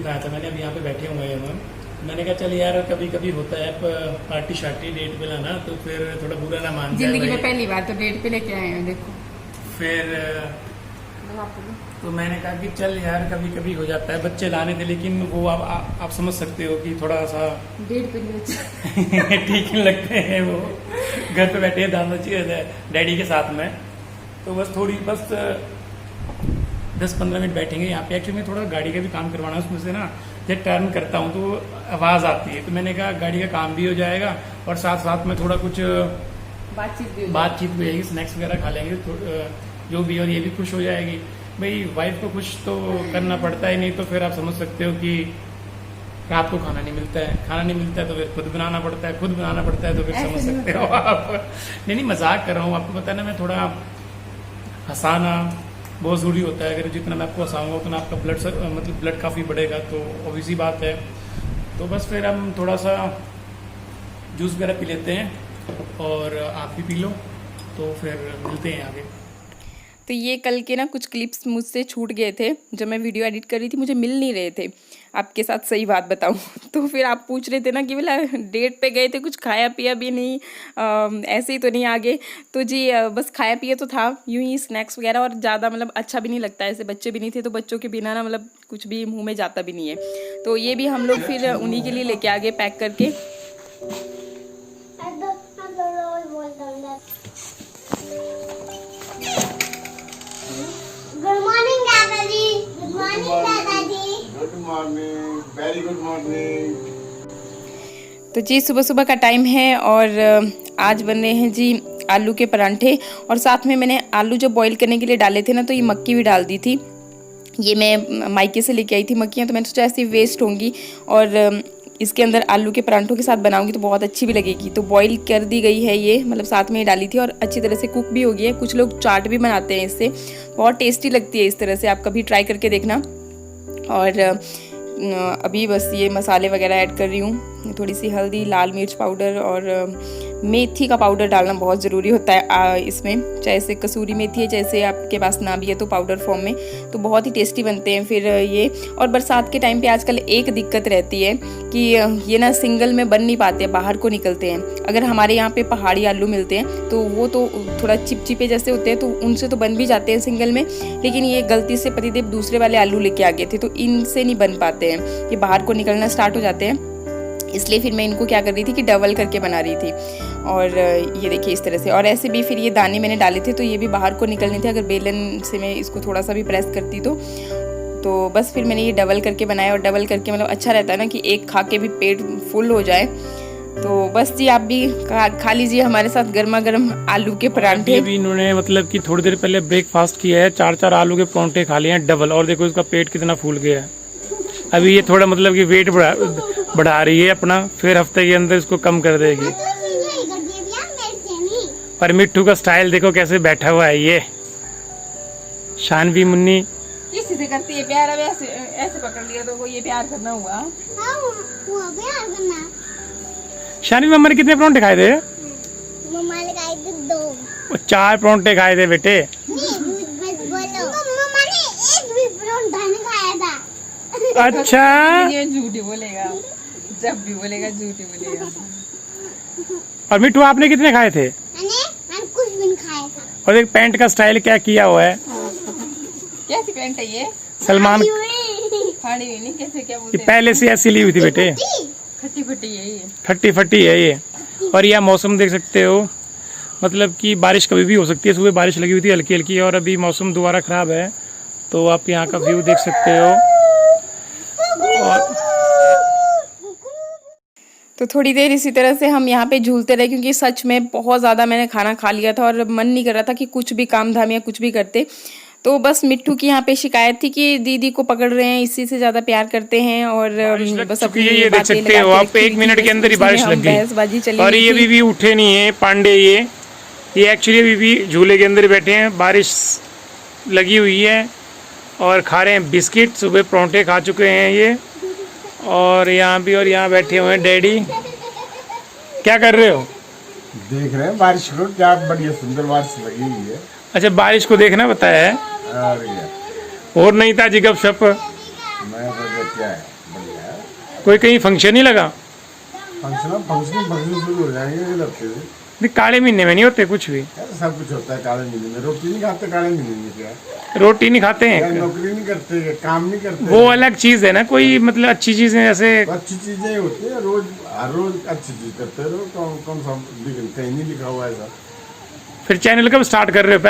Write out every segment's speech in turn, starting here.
दिखाया था मैंने, अभी यहाँ पे बैठे हुए हैं हम। मैंने कहा चल यार कभी कभी होता है पार्टी शार्टी डेट पे लाना, तो फिर थोड़ा बुरा ना मान जाए। जिंदगी में पहली बार तो डेट पे लेके आए हैं देखो। फिर तो मैंने कहा कि चल यार कभी कभी हो जाता है, बच्चे लाने थे, लेकिन वो आप समझ सकते हो कि थोड़ा सा डेट पे नहीं ठीक नहीं लगते हैं वो। घर पे बैठे हैं दादा डैडी के साथ में, तो बस थोड़ी बस 10-15 मिनट बैठेंगे यहाँ पे। एक्चुअली मैं थोड़ा गाड़ी का भी काम करवाना है, उसमें से ना जब टर्न करता हूँ तो आवाज़ आती है, तो मैंने कहा गाड़ी का काम भी हो जाएगा और साथ साथ में थोड़ा कुछ बातचीत भी होगी, स्नैक्स वगैरह खा लेंगे जो भी, और ये भी खुश हो जाएगी। भाई वाइफ को खुश तो करना पड़ता ही, नहीं तो फिर आप समझ सकते हो कि रात को खाना नहीं मिलता है तो फिर खुद बनाना पड़ता है, तो फिर समझ सकते हो आप। नहीं मजाक कर रहा हूँ, आपको पता है ना मैं थोड़ा हंसाना बहुत ज़रूरी होता है। अगर जितना मैं आपको हंसाऊंगा उतना आपका ब्लड काफ़ी बढ़ेगा, तो ऑब्वियसली बात है। तो बस फिर हम थोड़ा सा जूस वगैरह पी लेते हैं और आप भी पी लो, तो फिर मिलते हैं आगे। तो ये कल के ना कुछ क्लिप्स मुझसे छूट गए थे, जब मैं वीडियो एडिट कर रही थी मुझे मिल नहीं रहे थे। आपके साथ सही बात बताऊं तो फिर आप पूछ रहे थे ना कि बोला डेट पे गए थे, कुछ खाया पिया भी नहीं, ऐसे ही तो नहीं आगे। तो जी बस खाया पिया तो था यूं ही स्नैक्स वगैरह, और ज़्यादा मतलब अच्छा भी नहीं लगता है, ऐसे बच्चे भी नहीं थे तो बच्चों के बिना ना मतलब कुछ भी मुँह में जाता भी नहीं है। तो ये भी हम लोग फिर उन्हीं के लिए लेके आ गए पैक करके। गुड मॉर्निंग दादाजी। गुड मॉर्निंग दादाजी। Good morning, very good morning. तो जी सुबह सुबह का टाइम है और आज बन रहे हैं जी आलू के परांठे, और साथ में मैंने आलू जो बॉईल करने के लिए डाले थे ना, तो ये मक्की भी डाल दी थी। ये मैं मायके से लेके आई थी मक्खियाँ, तो मैंने सोचा ऐसी वेस्ट होंगी और इसके अंदर आलू के परांठों के साथ बनाऊंगी तो बहुत अच्छी भी लगेगी। तो बॉईल कर दी गई है ये, मतलब साथ में ही डाली थी और अच्छी तरह से कुक भी हो गई है। कुछ लोग चाट भी बनाते हैं इससे, बहुत टेस्टी लगती है इस तरह से, आप कभी ट्राई करके देखना। और अभी बस ये मसाले वगैरह ऐड कर रही हूँ, थोड़ी सी हल्दी, लाल मिर्च पाउडर और मेथी का पाउडर डालना बहुत ज़रूरी होता है इसमें, चाहे से कसूरी मेथी है, जैसे आपके पास ना भी है तो पाउडर फॉर्म में, तो बहुत ही टेस्टी बनते हैं फिर ये। और बरसात के टाइम पे आजकल एक दिक्कत रहती है कि ये ना सिंगल में बन नहीं पाते, बाहर को निकलते हैं। अगर हमारे यहाँ पे पहाड़ी आलू मिलते हैं तो वो तो थोड़ा चिपचिपे जैसे होते हैं, तो उनसे तो बन भी जाते हैं सिंगल में, लेकिन ये गलती से पतिदेव दूसरे वाले आलू लेके आ गए थे तो इनसे नहीं बन पाते हैं, ये बाहर को निकलना स्टार्ट हो जाते हैं। इसलिए फिर मैं इनको क्या कर रही थी कि डबल करके बना रही थी, और ये देखिए इस तरह से। और ऐसे भी फिर ये दाने मैंने डाले थे तो ये भी बाहर को निकलने थे, अगर बेलन से मैं इसको थोड़ा सा भी प्रेस करती तो बस फिर मैंने ये डबल करके बनाया। और डबल करके मतलब अच्छा रहता है ना कि एक खा के भी पेट फुल हो जाए। तो बस जी आप भी खा लीजिए हमारे साथ गर्मा गर्म आलू के परांठे। भी इन्होंने मतलब कि थोड़ी देर पहले ब्रेकफास्ट किया है, 4 आलू के परांठे खा लिए हैं डबल, और देखो इसका पेट कितना फूल गया है। अभी ये थोड़ा मतलब कि वेट बढ़ा रही है अपना, फिर हफ्ते के अंदर इसको कम कर देगी। पर मिट्टू का स्टाइल देखो कैसे बैठा हुआ है ये। शानवी मुन्नी किसी से करती है प्यार, अब ऐसे पकड़ लिया तो वो ये प्यार करना हुआ। शानवी मम्मा ने कितने परांठे खाए थे? मम्मा ने खाए थे 2। 4 परांठे खाए थे बेटे। मम्मा ने एक भी परांठा नहीं खाया था। अच्छा ये झूठी बोलेगा, जब भी बोलेगा झूठी बोलेगा। और मिट्टू आपने कितने खाए थे? मैंने कुछ भी नहीं खाया था। और एक पैंट का स्टाइल क्या किया हुआ है? कैसी पैंट है ये? सलमान फाड़ी हुई नहीं, कैसे क्या बोलते ये पहले से ऐसी ली हुई थी बेटे, खट्टी फट्टी है ये, खट्टी फट्टी है ये। और यह मौसम देख सकते हो, मतलब कि बारिश कभी भी हो सकती है। सुबह बारिश लगी हुई थी हल्की हल्की, और अभी मौसम दोबारा ख़राब है, तो आप यहाँ का व्यू देख सकते हो। और तो थोड़ी देर इसी तरह से हम यहाँ पे झूलते रहे, क्योंकि सच में बहुत ज़्यादा मैंने खाना खा लिया था और मन नहीं कर रहा था कि कुछ भी काम धाम या कुछ भी करते। तो बस मिट्टू की यहाँ पे शिकायत थी कि दीदी को पकड़ रहे हैं, इसी से ज़्यादा प्यार करते हैं, और बस अपनी ये देख सकते हो आप, 1 मिनट के अंदर ही बारिश लग गई। और ये अभी भी उठे नहीं है पांडे, ये एक्चुअली अभी भी झूले के अंदर बैठे हैं, बारिश लगी हुई है और खा रहे हैं बिस्किट। सुबह परांठे खा चुके हैं ये, और यहाँ भी, और यहाँ बैठे हुए हैं डैडी। क्या कर रहे हो? देख रहे हैं बारिश को, क्या बढ़िया सुंदर बारिश लगी हुई है। अच्छा बारिश को देखना बताया है, और नहीं था जी गपशप। मैं क्या है, बढ़िया है। कोई कहीं फंक्शन ही लगा? फंक्शन शुरू हो जाएंगे अगले हफ्ते से। नहीं, काले महीने में नहीं होते कुछ भी। यार सब कुछ होता है काले महीने में। रोटी नहीं खाते काले महीने में क्या? रोटी नहीं खाते यार हैं? नौकरी नहीं करते, काम नहीं करते। वो अलग चीज है ना, कोई मतलब अच्छी चीजें जैसे तो अच्छी चीजें होती है, रोज हर रोज अच्छी चीज करते रहो। कौन सा कहीं नहीं लिखा हुआ ऐसा। फिर चैनल कब स्टार्ट कर रहे हो?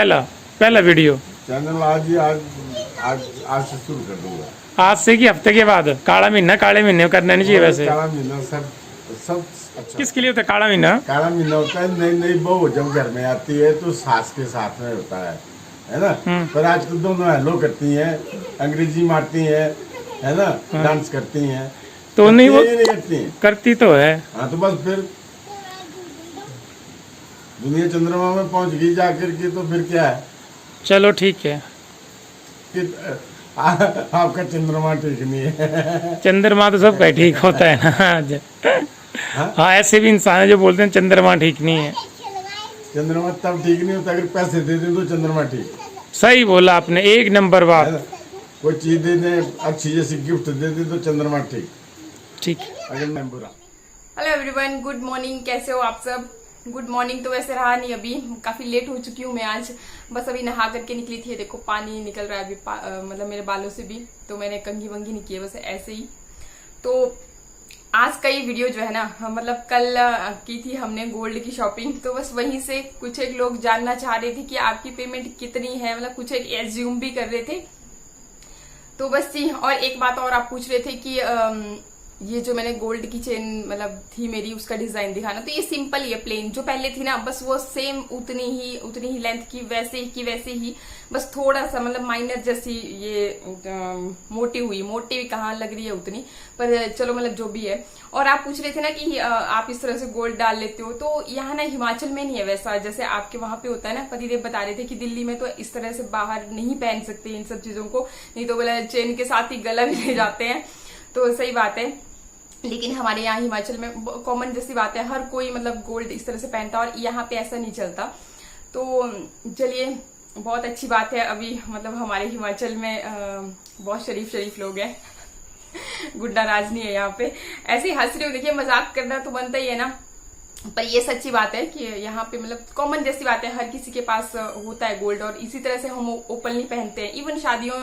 पहला वीडियो चैनल आज से शुरू कर दूंगा। आज से कि हफ्ते के बाद? काले महीने में करना नहीं चाहिए वैसे। काला महीना सब अच्छा। किसके लिए होता है काला महीना? काला महीना होता है नई बहू जब घर में आती है तो सास के साथ में होता है ना। पर आजकल दोनों हेलो करती हैं, अंग्रेजी मारती हैं, है ना, डांस करती हैं। तो नहीं वो करती हैं? करती तो है। हाँ तो बस फिर दुनिया चंद्रमा में पहुंच गई जाकर के, तो फिर क्या है चलो ठीक है। कि आपका चंद्रमा ठीक नहीं है। चंद्रमा तो सबका ही ठीक होता है ना। हाँ, ऐसे भी इंसान है जो बोलते हैं चंद्रमा ठीक नहीं है। चंद्रमा तब ठीक नहीं होता अगर पैसे दे दें तो चंद्रमा ठीक। सही बोला आपने, एक नंबर है बात। ना? कोई चीज दे दे, अच्छी जैसी गिफ्ट दे दे तो चंद्रमा ठीक। अगर मैं बुरा। Hello everyone, good morning. कैसे हो आप सब? गुड मॉर्निंग तो वैसे रहा नहीं, अभी काफी लेट हो चुकी हूँ मैं आज। बस अभी नहा करके निकली थी। देखो पानी निकल रहा है अभी मतलब मेरे बालों से भी, तो मैंने कंघी वंगी नहीं की है, बस ऐसे ही। तो आज का ये वीडियो जो है ना, मतलब कल की थी हमने गोल्ड की शॉपिंग, तो बस वहीं से कुछ एक लोग जानना चाह रहे थे कि आपकी पेमेंट कितनी है, मतलब कुछ एक एज्यूम भी कर रहे थे। तो बस जी, और एक बात और आप पूछ रहे थे कि ये जो मैंने गोल्ड की चेन मतलब थी मेरी, उसका डिजाइन दिखाना। तो ये सिंपल ही है, प्लेन जो पहले थी ना, बस वो सेम उतनी ही लेंथ की वैसे ही बस थोड़ा सा मतलब माइनर जैसी ये मोटी कहाँ लग रही है उतनी, पर चलो मतलब जो भी है। और आप पूछ रहे थे ना कि आप इस तरह से गोल्ड डाल लेते हो, तो यहाँ ना हिमाचल में नहीं है वैसा जैसे आपके वहां पे होता है ना। पतिदेव बता रहे थे कि दिल्ली में तो इस तरह से बाहर नहीं पहन सकते इन सब चीजों को, नहीं तो बोला चेन के साथ ही गला भी ले जाते हैं। तो सही बात है, लेकिन हमारे यहाँ हिमाचल में कॉमन जैसी बात है, हर कोई मतलब गोल्ड इस तरह से पहनता, और यहाँ पे ऐसा नहीं चलता। तो चलिए, बहुत अच्छी बात है। अभी मतलब हमारे हिमाचल में बहुत शरीफ लोग हैं। गुड्डा राज नहीं है यहाँ पे। ऐसे ही हंस रही हूँ, देखिए मजाक करना तो बनता ही है ना, पर ये सच्ची बात है कि यहाँ पे मतलब कॉमन जैसी बात है, हर किसी के पास होता है गोल्ड, और इसी तरह से हम ओपनली पहनते हैं। इवन शादियों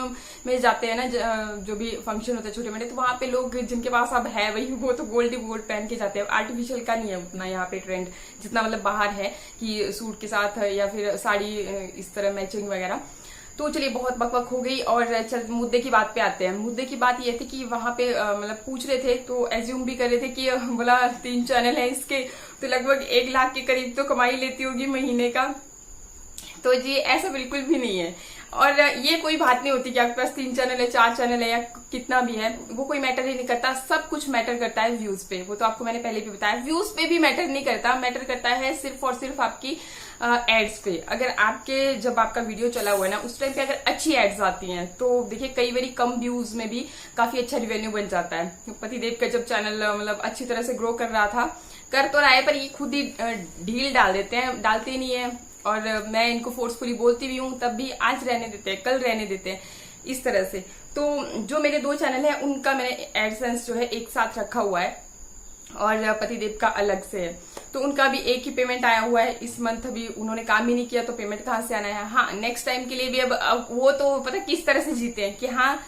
में जाते हैं ना, जो भी फंक्शन होता है छोटे मोटे, तो वहां पे लोग जिनके पास अब है वही वो तो गोल्ड ही गोल्ड पहन के जाते हैं। आर्टिफिशियल का नहीं है उतना यहाँ पे ट्रेंड, जितना मतलब बाहर है कि सूट के साथ या फिर साड़ी इस तरह मैचिंग वगैरह। तो चलिए, बहुत बकबक हो गई, और चल मुद्दे की बात पे आते हैं। मुद्दे की बात ये थी कि वहां पे मतलब पूछ रहे थे, तो एज्यूम भी कर रहे थे कि बोला 3 चैनल है इसके, तो लगभग 1 लाख के करीब तो कमाई लेती होगी महीने का। तो जी ऐसा बिल्कुल भी नहीं है, और ये कोई बात नहीं होती कि आपके पास 3 चैनल है, 4 चैनल है, या कितना भी है, वो कोई मैटर ही नहीं करता। सब कुछ मैटर करता है व्यूज पे, वो तो आपको मैंने पहले भी बताया। व्यूज पे भी मैटर नहीं करता, मैटर करता है सिर्फ और सिर्फ आपकी एड्स पे। अगर आपके जब आपका वीडियो चला हुआ है ना, उस टाइम पे अगर अच्छी एड्स आती हैं, तो देखिए कई बारी कम व्यूज में भी काफी अच्छा रिवेन्यू बन जाता है। पतिदेव का जब चैनल मतलब अच्छी तरह से ग्रो कर रहा था, कर तो रहा है, पर ये खुद ही ढील डाल देते हैं, डालते नहीं है। और मैं इनको फोर्सफुली बोलती भी हूँ, तब भी आज रहने देते हैं, कल रहने देते हैं, इस तरह से। तो जो मेरे 2 चैनल है, उनका मैंने एडसेंस जो है एक साथ रखा हुआ है, और पतिदेव का अलग से है। तो उनका भी एक ही पेमेंट आया हुआ है इस मंथ। अभी उन्होंने काम ही नहीं किया, तो पेमेंट कहाँ से आना है। हाँ, नेक्स्ट टाइम के लिए भी अब वो तो पता किस तरह से जीते हैं कि हाँ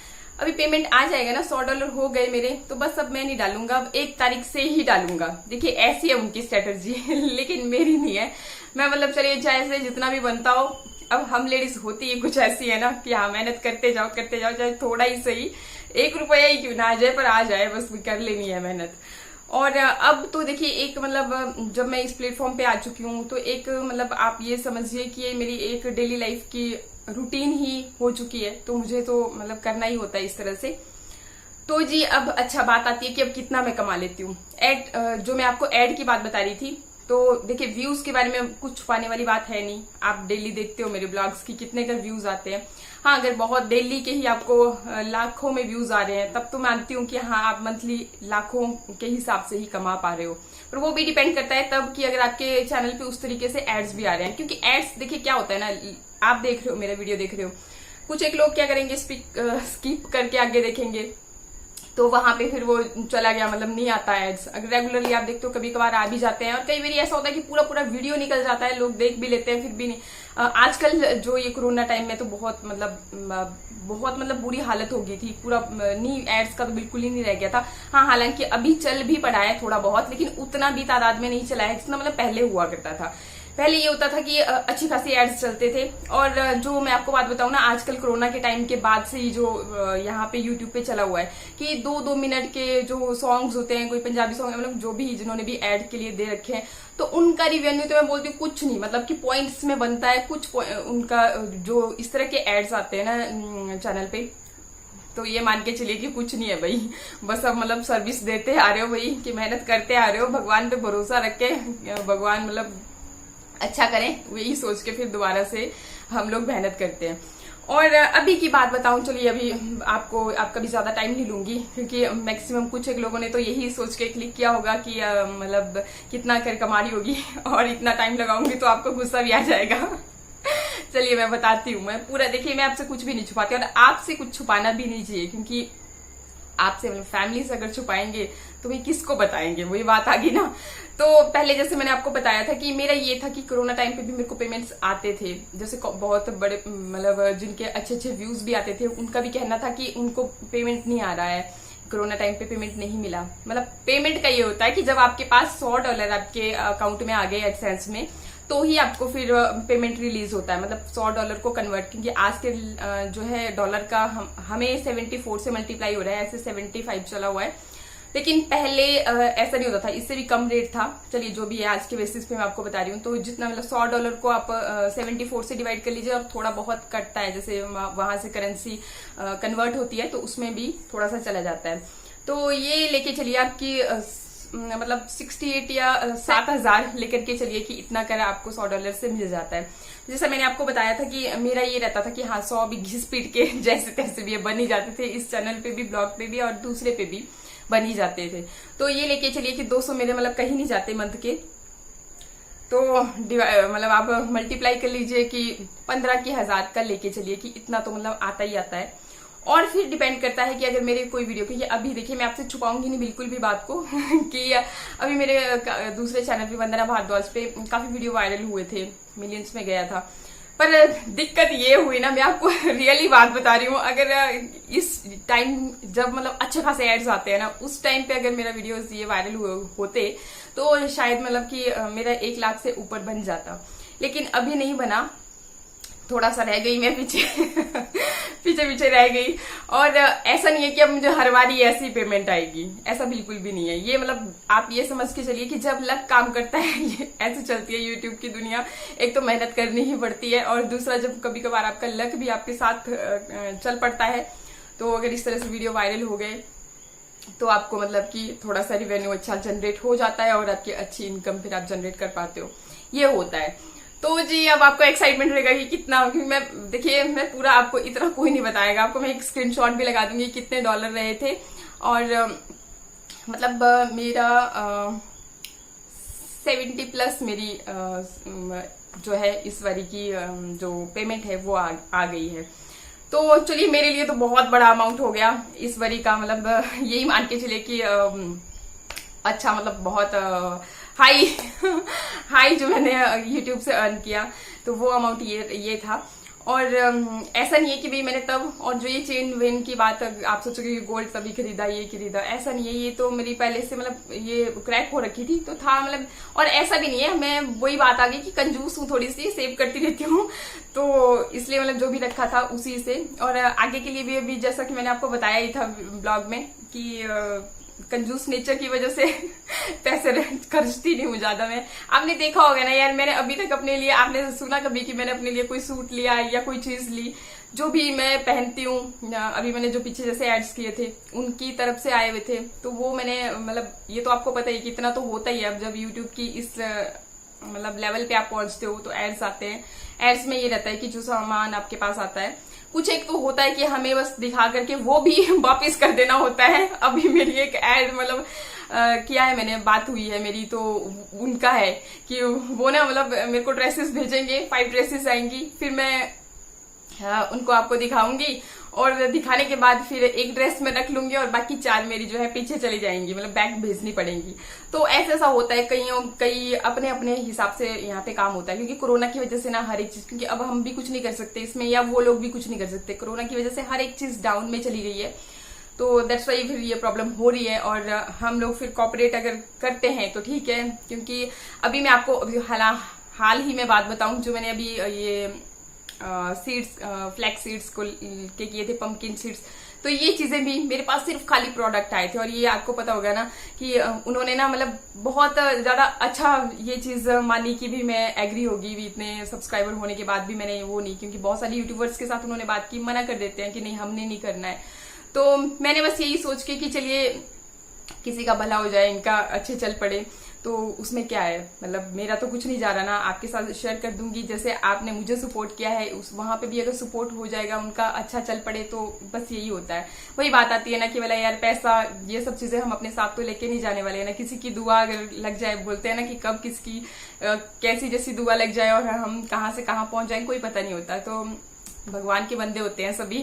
अभी पेमेंट आ जाएगा ना, $100 हो गए मेरे, तो बस अब मैं नहीं डालूंगा, अब 1 तारीख से ही डालूंगा। देखिए ऐसी है उनकी स्ट्रेटजी। लेकिन मेरी नहीं है। मैं मतलब चलिए चाहे से जितना भी बनता हो, अब हम लेडीज होती है कुछ ऐसी है ना कि हाँ मेहनत करते जाओ चाहे थोड़ा ही सही, 1 रुपया ही क्यों ना आ जाए, पर आ जाए, बस कर लेनी है मेहनत। और अब तो देखिए एक मतलब जब मैं इस प्लेटफॉर्म पे आ चुकी हूँ, तो एक मतलब आप ये समझिए कि ये मेरी एक डेली लाइफ की रूटीन ही हो चुकी है। तो मुझे तो मतलब करना ही होता है इस तरह से। तो जी अब अच्छा बात आती है कि अब कितना मैं कमा लेती हूँ। एड जो मैं आपको एड की बात बता रही थी, तो देखिए व्यूज के बारे में कुछ छुपाने वाली बात है नहीं। आप डेली देखते हो मेरे ब्लॉग्स की कितने का व्यूज आते हैं। हाँ, अगर बहुत डेली के ही आपको लाखों में व्यूज आ रहे हैं, तब तो मानती हूँ कि हाँ आप मंथली लाखों के हिसाब से ही कमा पा रहे हो। पर वो भी डिपेंड करता है तब कि अगर आपके चैनल पे उस तरीके से एड्स भी आ रहे हैं। क्योंकि एड्स देखिए क्या होता है ना, आप देख रहे हो मेरा वीडियो देख रहे हो, कुछ एक लोग क्या करेंगे, स्किप करके आगे देखेंगे, तो वहां पे फिर वो चला गया, मतलब नहीं आता एड्स। अगर रेगुलरली आप देखते हो कभी कभार आ भी जाते हैं, और कई बार ऐसा होता है कि पूरा पूरा वीडियो निकल जाता है, लोग देख भी लेते हैं फिर भी नहीं। आजकल जो ये कोरोना टाइम में तो बहुत मतलब बुरी हालत हो गई थी, पूरा नहीं एड्स का तो बिल्कुल ही नहीं रह गया था। हाँ, हालांकि अभी चल भी पड़ा है थोड़ा बहुत, लेकिन उतना भी तादाद में नहीं चला है जितना मतलब पहले हुआ करता था। पहले ये होता था कि अच्छी खासी एड्स चलते थे। और जो मैं आपको बात बताऊं ना, आजकल कोरोना के टाइम के बाद से ही जो यहाँ पे यूट्यूब पे चला हुआ है कि 2-2 मिनट के जो सॉन्ग्स होते हैं, कोई पंजाबी सॉन्ग, मतलब जो भी जिन्होंने भी एड के लिए दे रखे हैं, तो उनका रिवेन्यू तो मैं बोलती हूँ कुछ नहीं, मतलब कि पॉइंट्स में बनता है कुछ। उनका जो इस तरह के एड्स आते हैं ना चैनल पे, तो ये मान के चलिए कि कुछ नहीं है भाई, बस अब मतलब सर्विस देते आ रहे हो भाई, कि मेहनत करते आ रहे हो, भगवान पे भरोसा रख के, भगवान मतलब अच्छा करें, वही सोच के फिर दोबारा से हम लोग मेहनत करते हैं। और अभी की बात बताऊं, चलिए अभी आपका भी ज्यादा टाइम नहीं लूंगी, क्योंकि मैक्सिमम कुछ एक लोगों ने तो यही सोच के क्लिक किया होगा कि मतलब कितना कर कमा रही होगी, और इतना टाइम लगाऊंगी तो आपको गुस्सा भी आ जाएगा। चलिए मैं बताती हूँ, मैं पूरा, देखिए मैं आपसे कुछ भी नहीं छुपाती, और आपसे कुछ छुपाना भी नहीं चाहिए, क्योंकि आपसे मतलब फैमिली से अगर छुपाएंगे तो भाई किसको बताएंगे, वही बात आ गई ना। तो पहले जैसे मैंने आपको बताया था कि मेरा ये था कि कोरोना टाइम पे भी मेरे को पेमेंट्स आते थे, जैसे बहुत बड़े मतलब जिनके अच्छे अच्छे व्यूज भी आते थे, उनका भी कहना था कि उनको पेमेंट नहीं आ रहा है, कोरोना टाइम पे पेमेंट नहीं मिला। मतलब पेमेंट का ये होता है कि जब आपके पास $100 आपके अकाउंट में आ गए एडसेंस में, तो ही आपको फिर पेमेंट रिलीज होता है, मतलब $100 को कन्वर्ट, क्योंकि आज के जो है डॉलर का हमें 74 से मल्टीप्लाई हो रहा है, ऐसे 75 चला हुआ है, लेकिन पहले ऐसा नहीं होता था, इससे भी कम रेट था। चलिए जो भी है आज के बेसिस पे मैं आपको बता रही हूँ, तो जितना मतलब $100 को आप 74 से डिवाइड कर लीजिए, और थोड़ा बहुत कटता है, जैसे वहां से करेंसी कन्वर्ट होती है तो उसमें भी थोड़ा सा चला जाता है। तो ये लेके चलिए आपकी मतलब 68 या 7,000 लेकर के चलिए कि इतना कर आपको $100 से मिल जाता है। जैसा मैंने आपको बताया था कि मेरा ये रहता था कि हाँ 100 भी घिस पीट के जैसे तैसे भी बन ही जाते थे, इस चैनल पे भी, ब्लॉग पे भी और दूसरे पे भी बन ही जाते थे। तो ये लेके चलिए कि 200 मेरे मतलब कहीं नहीं जाते मंथ के, तो मतलब आप मल्टीप्लाई कर लीजिए कि 15 की 1000 का लेके चलिए कि इतना तो मतलब आता ही आता है। और फिर डिपेंड करता है कि अगर मेरे कोई वीडियो की, अभी देखिए मैं आपसे छुपाऊंगी नहीं बिल्कुल भी बात को कि अभी मेरे दूसरे चैनल पे वंदना भारद्वाज पे काफी वीडियो वायरल हुए थे, मिलियंस में गया था। पर दिक्कत ये हुई ना, मैं आपको रियली बात बता रही हूँ, अगर इस टाइम जब मतलब अच्छे खासे एड्स आते हैं ना, उस टाइम पे अगर मेरा वीडियो ये वायरल होते तो शायद मतलब कि मेरा 1 लाख से ऊपर बन जाता, लेकिन अभी नहीं बना, थोड़ा सा रह गई मैं पीछे रह गई। और ऐसा नहीं है कि अब मुझे हर बार ही ऐसी पेमेंट आएगी, ऐसा बिल्कुल भी नहीं है। ये मतलब आप ये समझ के चलिए कि जब लक काम करता है, ये ऐसे चलती है यूट्यूब की दुनिया। एक तो मेहनत करनी ही पड़ती है, और दूसरा जब कभी कभार आपका लक भी आपके साथ चल पड़ता है, तो अगर इस तरह से वीडियो वायरल हो गए तो आपको मतलब कि थोड़ा सा रिवेन्यू अच्छा जनरेट हो जाता है, और आपकी अच्छी इनकम फिर आप जनरेट कर पाते हो, ये होता है। तो जी अब आपको एक्साइटमेंट रहेगा कि कितना, क्योंकि मैं देखिए मैं पूरा आपको इतना कोई नहीं बताएगा, आपको मैं एक स्क्रीनशॉट भी लगा दूंगी कितने डॉलर रहे थे। और मतलब मेरा 70+ मेरी जो है इस बारी की जो पेमेंट है वो आ गई है। तो चलिए मेरे लिए तो बहुत बड़ा अमाउंट हो गया इस बारी का, मतलब यही मान के चलिए कि अच्छा मतलब बहुत हाई जो मैंने YouTube से अर्न किया, तो वो अमाउंट ये था। और ऐसा नहीं है कि भाई मैंने तब, और जो ये चेन वेन की बात आप सोचोगे गोल्ड तभी खरीदा, ये खरीदा, ऐसा नहीं है, ये तो मेरी पहले से मतलब ये क्रैक हो रखी थी तो था मतलब। और ऐसा भी नहीं है, मैं वही बात आ गई कि कंजूस हूँ, थोड़ी सी सेव करती रहती हूँ, तो इसलिए मतलब जो भी रखा था उसी से। और आगे के लिए भी अभी जैसा कि मैंने आपको बताया ही था ब्लॉग में कि कंजूस नेचर की वजह से पैसे खर्चती नहीं हूँ ज्यादा मैं। आपने देखा होगा ना यार, मैंने अभी तक अपने लिए, आपने सुना कभी कि मैंने अपने लिए कोई सूट लिया या कोई चीज ली, जो भी मैं पहनती हूँ, अभी मैंने जो पीछे जैसे एड्स किए थे उनकी तरफ से आए हुए थे, तो वो मैंने मतलब ये तो आपको पता ही कि इतना तो होता ही है। अब जब यूट्यूब की इस मतलब लेवल पे आप पहुंचते हो तो एड्स आते हैं, एड्स में ये रहता है कि जो सामान आपके पास आता है, कुछ एक तो होता है कि हमें बस दिखा करके वो भी वापस कर देना होता है। अभी मेरी एक एड मतलब किया है मैंने, बात हुई है मेरी, तो उनका है कि वो ना मतलब मेरे को ड्रेसेस भेजेंगे, 5 ड्रेसेस आएंगी, फिर मैं उनको आपको दिखाऊंगी और दिखाने के बाद फिर एक ड्रेस में रख लूंगी और बाकी 4 मेरी जो है पीछे चली जाएंगी, मतलब बैग भेजनी पड़ेंगी। तो ऐसा होता है, कई अपने अपने हिसाब से यहाँ पे काम होता है, क्योंकि कोरोना की वजह से ना हर एक चीज, क्योंकि अब हम भी कुछ नहीं कर सकते इसमें या वो लोग भी कुछ नहीं कर सकते, कोरोना की वजह से हर एक चीज डाउन में चली गई है। तो दैट्स वाई फिर ये प्रॉब्लम हो रही है और हम लोग फिर कॉपरेट अगर करते हैं तो ठीक है। क्योंकि अभी मैं आपको हाल ही में बात बताऊं, जो मैंने अभी ये सीड्स फ्लैक्स सीड्स को के किए थे, पंपकिन सीड्स, तो ये चीजें भी मेरे पास सिर्फ खाली प्रोडक्ट आए थे। और ये आपको पता होगा ना कि उन्होंने ना मतलब बहुत ज्यादा अच्छा ये चीज मानी कि भी मैं एग्री होगी भी, इतने सब्सक्राइबर होने के बाद भी मैंने वो नहीं, क्योंकि बहुत सारे यूट्यूबर्स के साथ उन्होंने बात की, मना कर देते हैं कि नहीं हमने नहीं करना है। तो मैंने बस यही सोच के कि चलिए किसी का भला हो जाए, इनका अच्छे चल पड़े, तो उसमें क्या है, मतलब मेरा तो कुछ नहीं जा रहा ना, आपके साथ शेयर कर दूंगी। जैसे आपने मुझे सपोर्ट किया है उस वहां पे भी अगर सपोर्ट हो जाएगा, उनका अच्छा चल पड़े, तो बस यही होता है। वही बात आती है ना कि बोला यार पैसा ये सब चीजें हम अपने साथ तो लेके नहीं जाने वाले हैं ना, किसी की दुआ अगर लग जाए, बोलते हैं ना कि कब किसकी कैसी जैसी दुआ लग जाए और हम कहाँ से कहाँ पहुंच जाए कोई पता नहीं होता। तो भगवान के बंदे होते हैं सभी,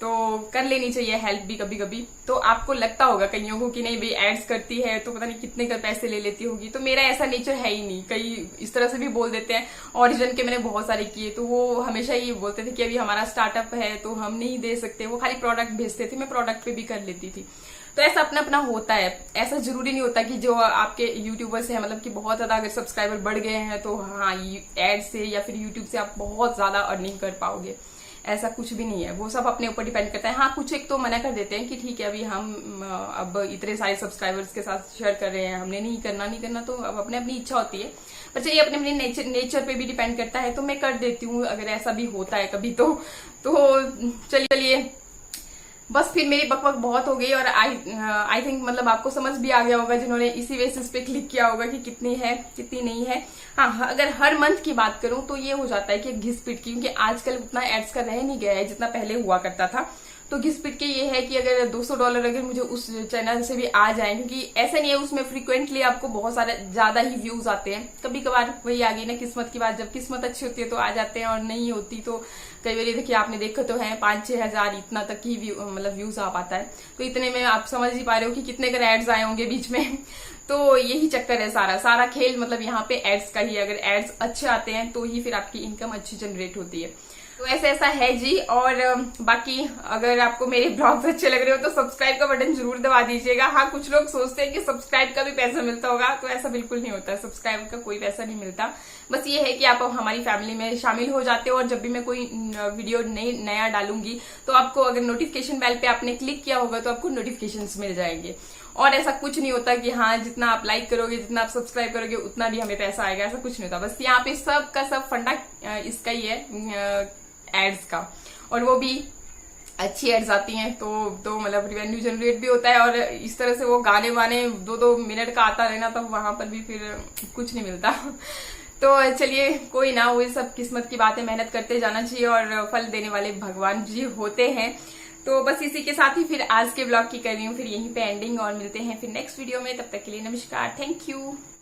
तो कर लेनी चाहिए हेल्प भी कभी कभी। तो आपको लगता होगा कईयों को कि नहीं भाई एड्स करती है तो पता नहीं कितने का पैसे ले लेती होगी, तो मेरा ऐसा नेचर है ही नहीं। कई इस तरह से भी बोल देते हैं, ओरिजिन के मैंने बहुत सारे किए, तो वो हमेशा ये बोलते थे कि अभी हमारा स्टार्टअप है तो हम नहीं दे सकते, वो खाली प्रोडक्ट भेजते थे, मैं प्रोडक्ट पे भी कर लेती थी। तो ऐसा अपना अपना होता है, ऐसा जरूरी नहीं होता कि जो आपके यूट्यूबर्स हैं, मतलब कि बहुत ज्यादा अगर सब्सक्राइबर बढ़ गए हैं तो हाँ एड से या फिर यूट्यूब से आप बहुत ज्यादा अर्निंग कर पाओगे, ऐसा कुछ भी नहीं है। वो सब अपने ऊपर डिपेंड करता है। हाँ कुछ एक तो मना कर देते हैं कि ठीक है अभी हम अब इतने सारे सब्सक्राइबर्स के साथ शेयर कर रहे हैं, हमने नहीं करना, तो अब अपने अपनी इच्छा होती है। पर चाहिए अपने अपने नेचर पे भी डिपेंड करता है, तो मैं कर देती हूँ अगर ऐसा भी होता है कभी तो चलिए बस फिर मेरी बकबक बहुत हो गई और आई थिंक मतलब आपको समझ भी आ गया होगा जिन्होंने इसी बेसिस पे क्लिक किया होगा कि कितनी है कितनी नहीं है। हाँ अगर हर मंथ की बात करूं तो ये हो जाता है कि घिस-पिट की, क्योंकि आजकल उतना एड्स का रह नहीं गया है जितना पहले हुआ करता था। तो घिस-पिट के ये है कि अगर $200 अगर मुझे उस चैनल से भी आ जाए, क्योंकि ऐसा नहीं है उसमें फ्रीक्वेंटली आपको बहुत सारे ज्यादा ही व्यूज आते हैं, कभी कभार वही आ गई ना किस्मत की बात, जब किस्मत अच्छी होती है तो आ जाते हैं और नहीं होती तो कई बार देखिए आपने देखा तो है 5-6 हजार इतना तक ही मतलब व्यूज आ पाता है। तो इतने में आप समझ ही पा रहे हो कि कितने कर एड्स आए होंगे बीच में। तो यही चक्कर है सारा खेल, मतलब यहाँ पे एड्स का ही, अगर एड्स अच्छे आते हैं तो ही फिर आपकी इनकम अच्छी जनरेट होती है। तो ऐसा है जी। और बाकी अगर आपको मेरे ब्लॉग्स अच्छे लग रहे हो तो सब्सक्राइब का बटन जरूर दबा दीजिएगा। हाँ कुछ लोग सोचते हैं कि सब्सक्राइब का भी पैसा मिलता होगा, तो ऐसा बिल्कुल नहीं होता, सब्सक्राइब का कोई पैसा नहीं मिलता। बस ये है कि आप हमारी फैमिली में शामिल हो जाते हो और जब भी मैं कोई वीडियो नया डालूंगी तो आपको अगर नोटिफिकेशन बेल पे आपने क्लिक किया होगा तो आपको नोटिफिकेशंस मिल जाएंगे। और ऐसा कुछ नहीं होता कि हाँ जितना आप लाइक करोगे जितना आप सब्सक्राइब करोगे उतना भी हमें पैसा आएगा, ऐसा कुछ नहीं होता। बस यहाँ पे सब का सब फंडा इसका ही है एड्स का, और वो भी अच्छी एड्स आती हैं तो मतलब रेवेन्यू जनरेट भी होता है। और इस तरह से वो गाने वाने 2-2 मिनट का आता रहना, तो वहां पर भी फिर कुछ नहीं मिलता। तो चलिए कोई ना, वो सब किस्मत की बात है, मेहनत करते जाना चाहिए और फल देने वाले भगवान जी होते हैं। तो बस इसी के साथ ही फिर आज के ब्लॉग की कर रही हूँ फिर यहीं पे एंडिंग, और मिलते हैं फिर नेक्स्ट वीडियो में। तब तक के लिए नमस्कार, थैंक यू।